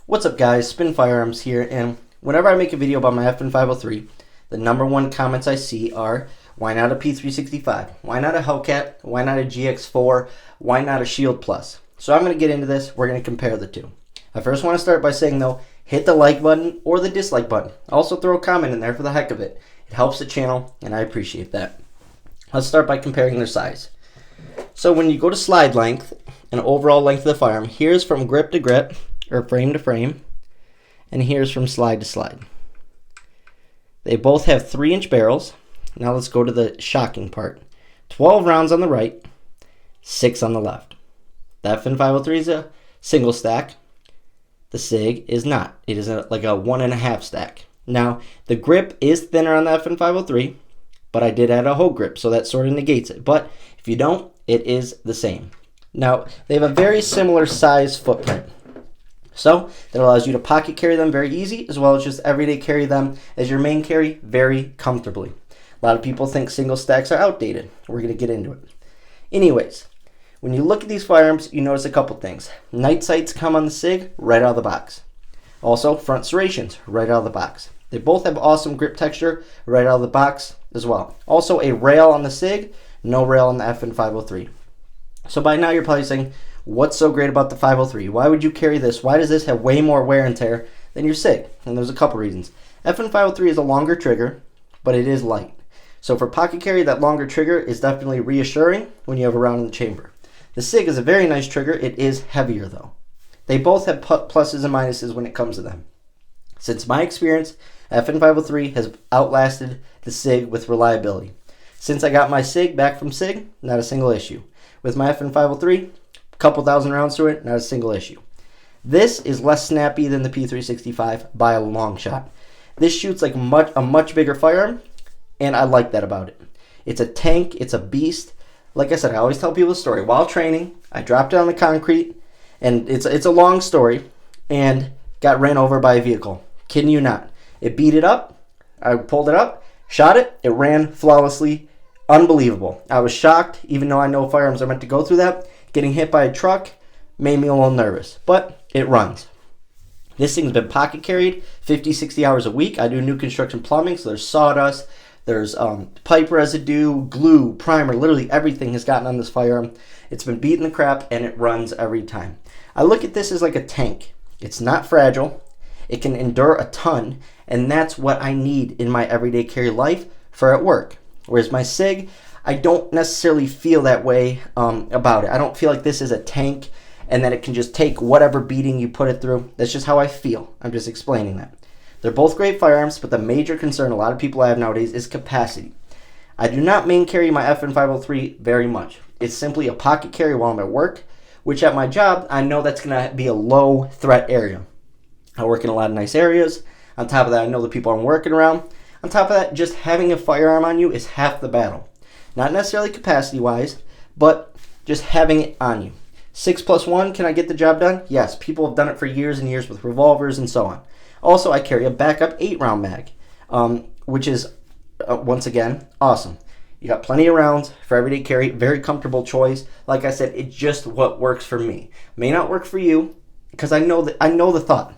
What's up guys, Spin Firearms here, and whenever I make a video about my FN503, the number one comments I see are, why not a P365? Why not a Hellcat? Why not a GX4? Why not a Shield Plus? So I'm going to get into this, we're going to compare the two. I first want to start by saying though, hit the like button or the dislike button. Also throw a comment in there for the heck of it. It helps the channel and I appreciate that. Let's start by comparing their size. So when you go to slide length and overall length of the firearm, here's from grip to grip, or frame to frame, and here's from slide to slide. They both have 3-inch barrels. Now let's go to the shocking part. 12 rounds on the right, 6 on the left. The FN503 is a single stack. The SIG is not. It is like a 1.5 stack. Now the grip is thinner on the FN503, but I did add a hoe grip, so that sort of negates it. But if you don't, it is the same. Now they have a very similar size footprint. So that allows you to pocket carry them very easy, as well as just everyday carry them as your main carry very comfortably. A lot of people think single stacks are outdated. We're going to get into it. Anyways, when you look at these firearms, you notice a couple things. Night sights come on the SIG right out of the box. Also, front serrations right out of the box. They both have awesome grip texture right out of the box as well. Also, a rail on the SIG, no rail on the FN503. So by now you're probably saying, what's so great about the 503? Why would you carry this? Why does this have way more wear and tear than your SIG? And there's a couple reasons. FN503 is a longer trigger, but it is light. So for pocket carry, that longer trigger is definitely reassuring when you have a round in the chamber. The SIG is a very nice trigger. It is heavier though. They both have pluses and minuses when it comes to them. Since my experience, FN503 has outlasted the SIG with reliability. Since I got my SIG back from SIG, not a single issue. With my FN503, a couple thousand rounds through it, not a single issue. This is less snappy than the P365 by a long shot. This shoots like a much bigger firearm, and I like that about it. It's a tank, it's a beast. Like I said, I always tell people the story. While training, I dropped it on the concrete, and it's a long story, and got ran over by a vehicle. Kidding you not. It beat it up, I pulled it up, shot it, it ran flawlessly. Unbelievable. I was shocked, even though I know firearms are meant to go through that. Getting hit by a truck made me a little nervous, but it runs. This thing's been pocket carried 50, 60 hours a week. I do new construction plumbing, so there's sawdust, there's pipe residue, glue, primer, literally everything has gotten on this firearm. It's been beating the crap, and it runs every time. I look at this as like a tank. It's not fragile. It can endure a ton, and that's what I need in my everyday carry life for at work. Whereas my SIG, I don't necessarily feel that way about it. I don't feel like this is a tank and that it can just take whatever beating you put it through. That's just how I feel. I'm just explaining that. They're both great firearms, but the major concern a lot of people have nowadays is capacity. I do not main carry my FN503 very much. It's simply a pocket carry while I'm at work, which at my job, I know that's going to be a low threat area. I work in a lot of nice areas. On top of that, I know the people I'm working around. On top of that, just having a firearm on you is half the battle. Not necessarily capacity-wise, but just having it on you. 6+1, can I get the job done? Yes, people have done it for years and years with revolvers and so on. Also, I carry a backup 8-round mag, which is, once again, awesome. You got plenty of rounds for everyday carry, very comfortable choice. Like I said, it's just what works for me. May not work for you, because I know the thought.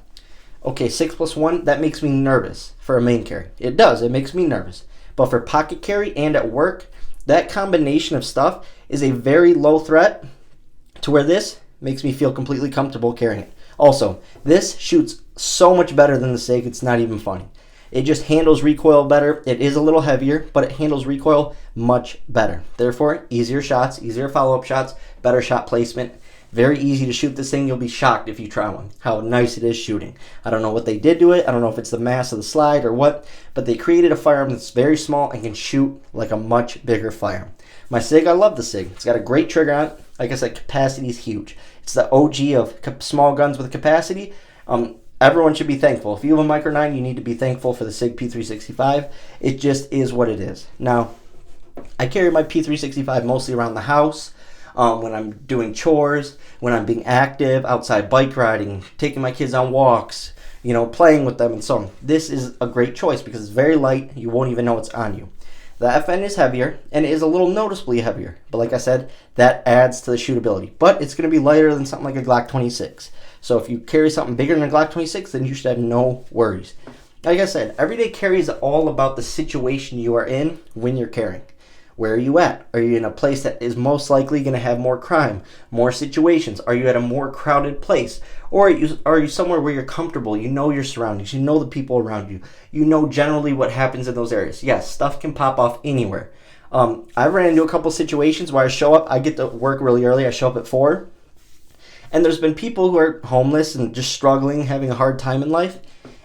Okay, 6+1, that makes me nervous for a main carry. It does, it makes me nervous. But for pocket carry and at work, that combination of stuff is a very low threat to where this makes me feel completely comfortable carrying it. Also, this shoots so much better than the SIG, it's not even funny. It just handles recoil better. It is a little heavier, but it handles recoil much better. Therefore, easier shots, easier follow-up shots, better shot placement. Very easy to shoot this thing. You'll be shocked if you try one, how nice it is shooting. I don't know what they did to it. I don't know if it's the mass of the slide or what, but they created a firearm that's very small and can shoot like a much bigger firearm. My SIG, I love the SIG. It's got a great trigger on it. Like I said, capacity is huge. It's the OG of small guns with capacity. Everyone should be thankful. If you have a Micro 9, you need to be thankful for the SIG P365. It just is what it is. Now, I carry my P365 mostly around the house. When I'm doing chores, when I'm being active, outside bike riding, taking my kids on walks, playing with them and so on. This is a great choice because it's very light. You won't even know it's on you. The FN is heavier, and it is a little noticeably heavier. But like I said, that adds to the shootability. But it's going to be lighter than something like a Glock 26. So if you carry something bigger than a Glock 26, then you should have no worries. Like I said, everyday carry is all about the situation you are in when you're carrying. Where are you at? Are you in a place that is most likely going to have more crime, more situations? Are you at a more crowded place? Or are you somewhere where you're comfortable? You know your surroundings. You know the people around you. You know generally what happens in those areas. Yes, stuff can pop off anywhere. I ran into a couple situations where I show up. I get to work really early. I show up at 4. And there's been people who are homeless and just struggling, having a hard time in life.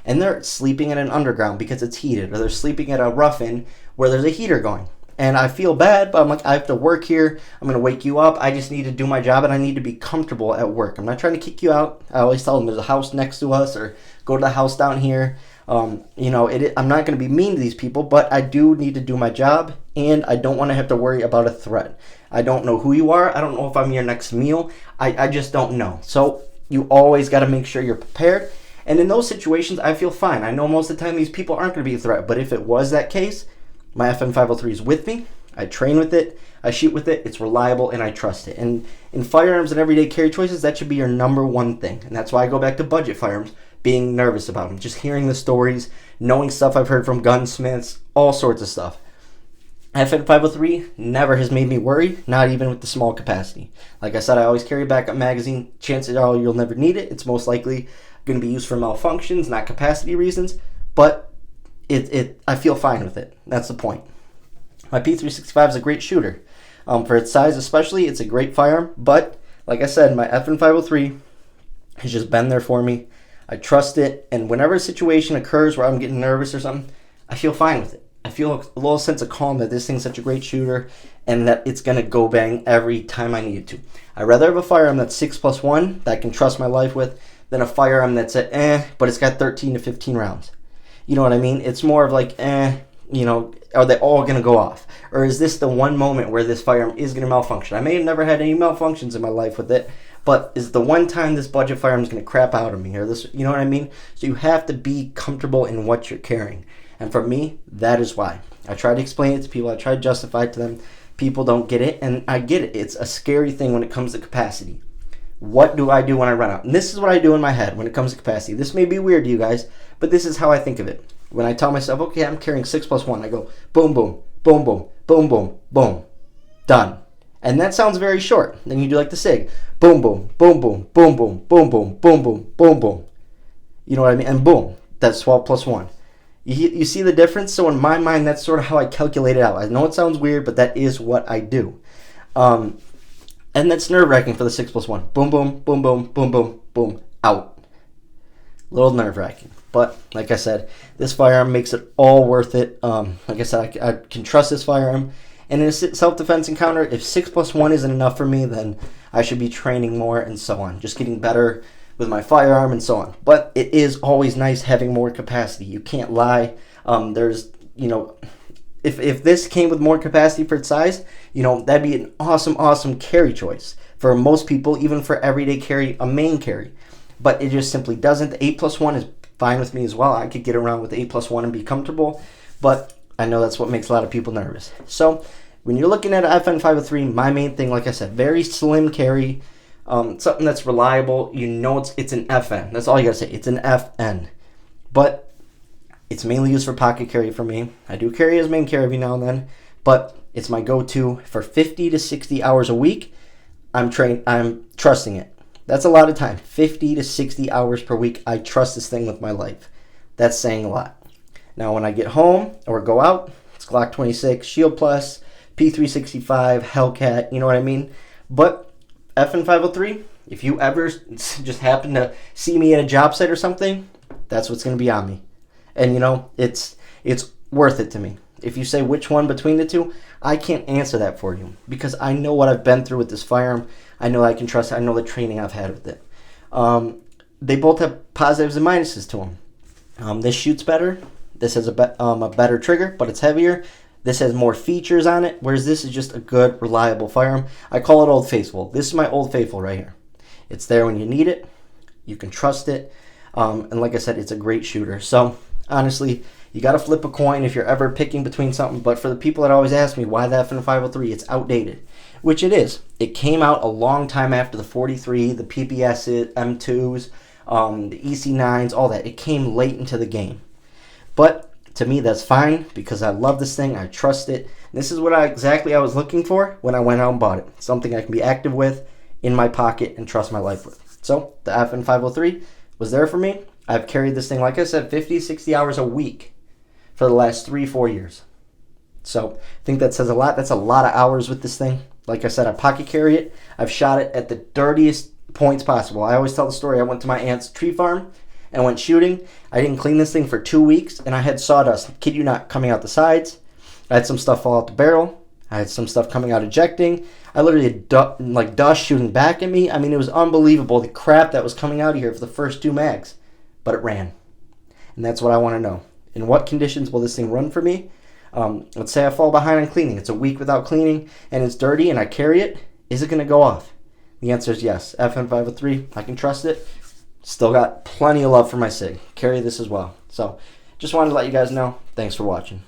And they're sleeping in an underground because it's heated. Or they're sleeping at a rough-in where there's a heater going. And I feel bad, but I'm like, I have to work here. I'm going to wake you up. I just need to do my job, and I need to be comfortable at work. I'm not trying to kick you out. I always tell them there's a house next to us, or go to the house down here. I'm not going to be mean to these people, but I do need to do my job, and I don't want to have to worry about a threat. I don't know who you are. I don't know if I'm your next meal. I just don't know. So you always got to make sure you're prepared. And in those situations, I feel fine. I know most of the time these people aren't going to be a threat, but if it was that case, my FN503 is with me. I train with it. I shoot with it. It's reliable, and I trust it. And in firearms and everyday carry choices, that should be your number one thing. And that's why I go back to budget firearms, being nervous about them, just hearing the stories, knowing stuff I've heard from gunsmiths, all sorts of stuff. FN503 never has made me worry, not even with the small capacity. Like I said, I always carry a backup magazine. Chances are you'll never need it. It's most likely going to be used for malfunctions, not capacity reasons. But I feel fine with it. That's the point. My P365 is a great shooter. For its size especially, it's a great firearm. But, like I said, my FN503 has just been there for me. I trust it. And whenever a situation occurs where I'm getting nervous or something, I feel fine with it. I feel a little sense of calm that this thing's such a great shooter and that it's going to go bang every time I need it to. I'd rather have a firearm that's 6+1 that I can trust my life with than a firearm that's but it's got 13 to 15 rounds. You know what I mean? It's more of like, are they all going to go off? Or is this the one moment where this firearm is going to malfunction? I may have never had any malfunctions in my life with it, but is the one time this budget firearm is going to crap out of me? Or this, you know what I mean? So you have to be comfortable in what you're carrying. And for me, that is why. I try to explain it to people. I try to justify it to them. People don't get it, and I get it. It's a scary thing when it comes to capacity. What do I do when I run out? And this is what I do in my head when it comes to capacity. This may be weird to you guys, but this is how I think of it. When I tell myself, okay, I'm carrying 6+1, I go boom, boom, boom, boom, boom, boom, boom, done. And that sounds very short. Then you do like the SIG. Boom, boom, boom, boom, boom, boom, boom, boom, boom, boom, boom, boom. You know what I mean? And boom, that's 12+1. You see the difference? So in my mind, that's sort of how I calculate it out. I know it sounds weird, but that is what I do. And that's nerve-wracking for the 6+1. Boom, boom, boom, boom, boom, boom, boom, out. A little nerve-wracking. But like I said, this firearm makes it all worth it. Like I said, I can trust this firearm. And in a self-defense encounter, if 6+1 isn't enough for me, then I should be training more and so on. Just getting better with my firearm and so on. But it is always nice having more capacity. You can't lie. If this came with more capacity for its size, that'd be an awesome carry choice for most people, even for everyday carry, a main carry. But it just simply doesn't. The 8+1 is fine with me as well. I could get around with the 8+1 and be comfortable, but I know that's what makes a lot of people nervous. So when you're looking at an FN503, my main thing, like I said, very slim carry, something that's reliable. It's an FN. That's all you gotta say. It's an FN. But it's mainly used for pocket carry for me. I do carry as main carry every now and then, but it's my go-to for 50 to 60 hours a week. I'm trusting it. That's a lot of time. 50 to 60 hours per week. I trust this thing with my life. That's saying a lot. Now, when I get home or go out, it's Glock 26, Shield Plus, P365, Hellcat, you know what I mean? But FN503, if you ever just happen to see me at a job site or something, that's what's going to be on me. And, it's worth it to me. If you say which one between the two, I can't answer that for you because I know what I've been through with this firearm. I know I can trust it. I know the training I've had with it. They both have positives and minuses to them. This shoots better. This has a better trigger, but it's heavier. This has more features on it, whereas this is just a good, reliable firearm. I call it Old Faithful. This is my Old Faithful right here. It's there when you need it. You can trust it. And like I said, it's a great shooter. So, honestly, You got to flip a coin if you're ever picking between something. But for the people that always ask me why the FN503, it's outdated, which it is. It came out a long time after the 43, the PPS M2s, the EC9s, all that. It came late into the game. But to me, that's fine because I love this thing. I trust it. This is what exactly I was looking for when I went out and bought it. Something I can be active with, in my pocket, and trust my life with. So the FN503 was there for me. I've carried this thing, like I said, 50, 60 hours a week for the last 3-4 years. So I think that says a lot. That's a lot of hours with this thing. Like I said, I pocket carry it. I've shot it at the dirtiest points possible. I always tell the story. I went to my aunt's tree farm and went shooting. I didn't clean this thing for 2 weeks, and I had sawdust, kid you not, coming out the sides. I had some stuff fall out the barrel. I had some stuff coming out ejecting. I literally had dust shooting back at me. I mean, it was unbelievable, the crap that was coming out of here for the first 2 mags. But it ran. And that's what I want to know. In what conditions will this thing run for me? Let's say I fall behind on cleaning. It's a week without cleaning, and it's dirty, and I carry it. Is it going to go off? The answer is yes. FN503, I can trust it. Still got plenty of love for my SIG. Carry this as well. So, just wanted to let you guys know. Thanks for watching.